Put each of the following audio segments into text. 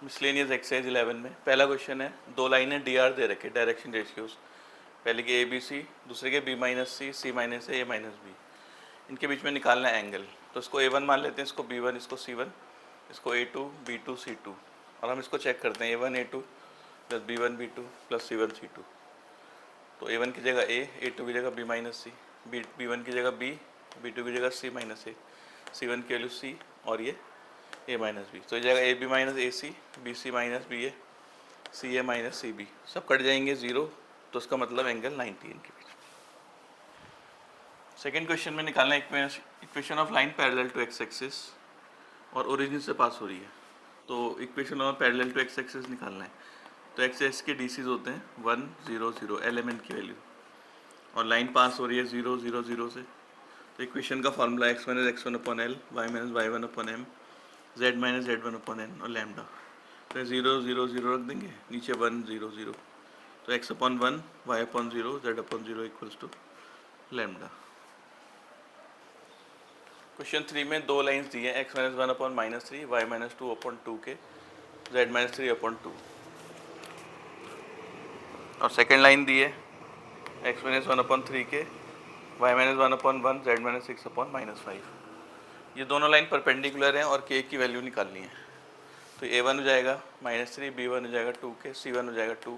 Miscellaneous exercise 11 में पहला question है, दो लाइनें डी आर दे रखे डायरेक्शन रेशियोज, पहले की ए बी सी, दूसरे के बी माइनस सी, सी माइनस ए माइनस बी, इनके बीच में निकालना है एंगल। तो इसको A1 मान लेते हैं, इसको B1, इसको C1, इसको A2 B2 C2, और हम इसको चेक करते हैं A1 A2 plus B1 B2 plus C1 C2। तो A1 की जगह A, A2 की जगह B माइनस सी, B1 की जगह B, B2 की जगह C माइनस ए, C1 की वैल्यू C और ये A माइनस बी। तो ये जाएगा AB minus AC, BC minus BA, CA minus CB, सब कट जाएंगे 0। तो उसका मतलब एंगल 90 इनके बीच। सेकेंड क्वेश्चन में निकालना है equation of line parallel to x axis और ओरिजिन से पास हो रही है। तो equation of parallel to x axis निकालना है। तो एक्स एक्सिस के डीसीज होते हैं 1 0 0 एलिमेंट की वैल्यू, और लाइन पास हो रही है 0 0 0 से। तो इक्वेशन का formula x minus x1 upon L, y minus y1 upon M, z minus z1 upon N और लैम्डा। तो 0 0 0 रख देंगे, नीचे 1 0 0। तो x upon 1, y upon 0, z upon 0 equals to lambda. Question 3 में दो लाइंस दी है, x minus 1 upon minus 3, y minus 2 upon 2 के, z माइनस 3 अपॉन 2, और सेकेंड लाइन दी है x माइनस 1 अपॉन 3 के, y minus 1 upon 1, z minus 6 upon minus 5। ये दोनों लाइन परपेंडिकुलर हैं और k की वैल्यू निकालनी है। तो A1 हो जाएगा -3, B1 हो जाएगा 2 के, C1 हो जाएगा 2,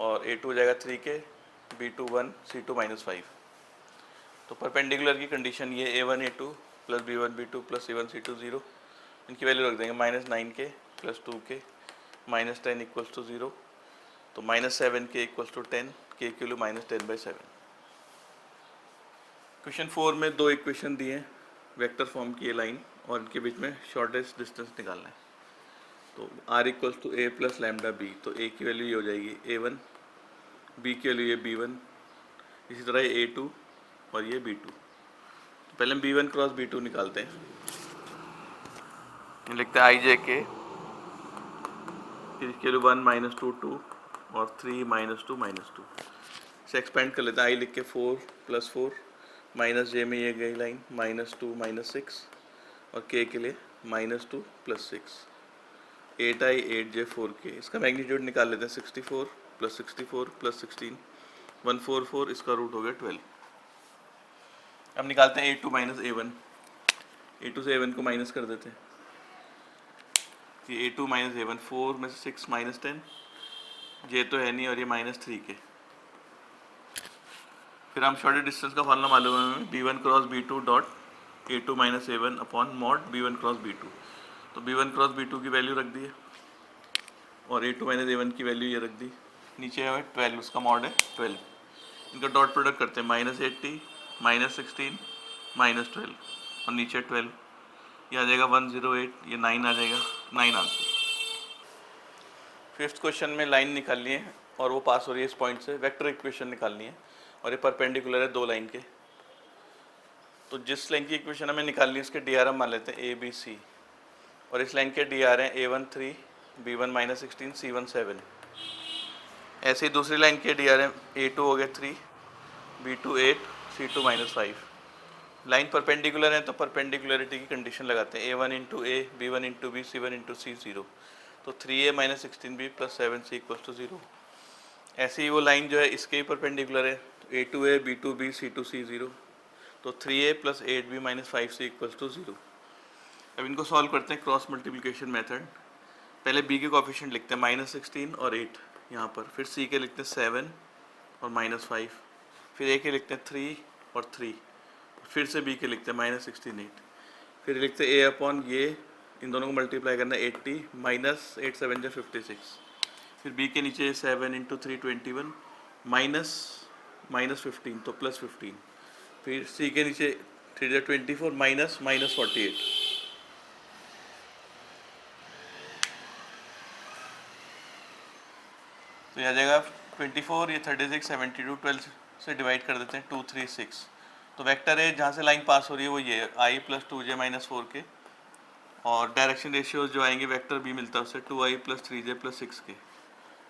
और A2 हो जाएगा 3 के, B2 1, C2 माइनस 5। तो परपेंडिकुलर की कंडीशन ये A1 A2 plus B1 B2 plus C1 C2 0, इनकी वैल्यू रख देंगे -9 के प्लस 2 के -10 इक्वल्स टू 0। तो -7 के इक्वल्स टू 10, के की वैल्यू -10/7। क्वेश्चन 4 में दो इक्वेशन दिए हैं, वेक्टर फॉर्म की ये लाइन, और इनके बीच में शॉर्टेस्ट डिस्टेंस निकालना है। तो r equals to a plus lambda B. तो a की वैल्यू ये हो जाएगी A1, b की वैल्यू ये B1, इसी तरह ये A2 और ये B2। तो पहले हम B1 क्रॉस B2 निकालते हैं। लिखते हैं IJ के, फिर इसके लिए 1 -2 2 और 3 -2 -2। इसे एक्सपेंड कर लेते हैं, I लिख के 4 + 4, माइनस J में ये गई लाइन -2 -6, और K के लिए -2 + 6, 8I 8J 4K। इसका मैग्नीट्यूड निकाल लेते हैं, 64 + 64 + 16 144, इसका रूट हो गया 12। अब निकालते हैं A2 माइनस A1, A2 से A1 को माइनस कर देते हैं। ये A2 माइनस A1, 4 में से 6 -10, J तो है नहीं, और ये -3 के। फिर हम शॉर्टेड डिस्टेंस का फॉर्मूला मालूम है हमें, B1 cross B2 dot A2 minus A1 upon mod B1 cross B2। तो B1 क्रॉस B2 की वैल्यू रख दी है, और A2 माइनस A1 की वैल्यू ये रख दी। नीचे है 12, उसका मॉड है 12। इनका डॉट प्रोडक्ट करते हैं, -80 -16 -12, और नीचे 12, ये आ जाएगा 108, ये 9 आ जाएगा, 9 आंसर। फिफ्थ क्वेश्चन में लाइन निकालनी है और वो पास हो रही है इस पॉइंट से, वेक्टर इक्वेशन निकालनी है, और ये परपेंडिकुलर है दो लाइन के। तो जिस लाइन की इक्वेशन हमें निकालनी है उसके DRM मान लेते हैं ABC, और इस लाइन के DR हैं A1 3, B1 -16, C1 7। ऐसे ही दूसरी लाइन के DR हैं A2 हो गया 3, B2 8, C2 -5। लाइन परपेंडिकुलर है तो परपेंडिकुलरिटी की कंडीशन लगाते हैं, A1 × A, B1 × B, C1 × C 0। तो 3A -16B + 7C equals to 0। ऐसे ही वो लाइन जो है इसके ही परपेंडिकुलर है, तो A2A B2B C2C 0। तो 3A + 8B - 5C equals to 0। अब इनको सॉल्व करते हैं क्रॉस मल्टीप्लिकेशन मेथड। पहले B के कोफिशिएंट लिखते हैं -16 और 8 यहाँ पर, फिर C के लिखते हैं 7 और -5, फिर A के लिखते हैं 3 और 3, फिर से B के लिखते हैं -16 8, फिर लिखते हैं A अपॉन ये, इन दोनों को मल्टीप्लाई करना है 80 -8 7 × 56, फिर B के नीचे 7 × 3 21 -15 तो +15, फिर C के नीचे 3 24 -48। तो यह आ जाएगा 24, ये 36 72, 12 से डिवाइड कर देते हैं 2 3 6। तो वेक्टर है जहाँ से लाइन पास हो रही है वो ये I + 2J - 4K, और डायरेक्शन रेशियोज जो आएंगे वेक्टर B मिलता है उससे 2I + 3J + 6K।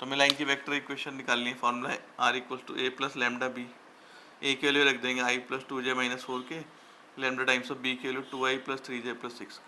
तो हमें लाइन की वेक्टर इक्वेशन निकालनी है, फॉर्मूला है R = A + λB। A के लिए रख देंगे I + 2J - 4K, lambda times of B के लिए 2I + 3J + 6K।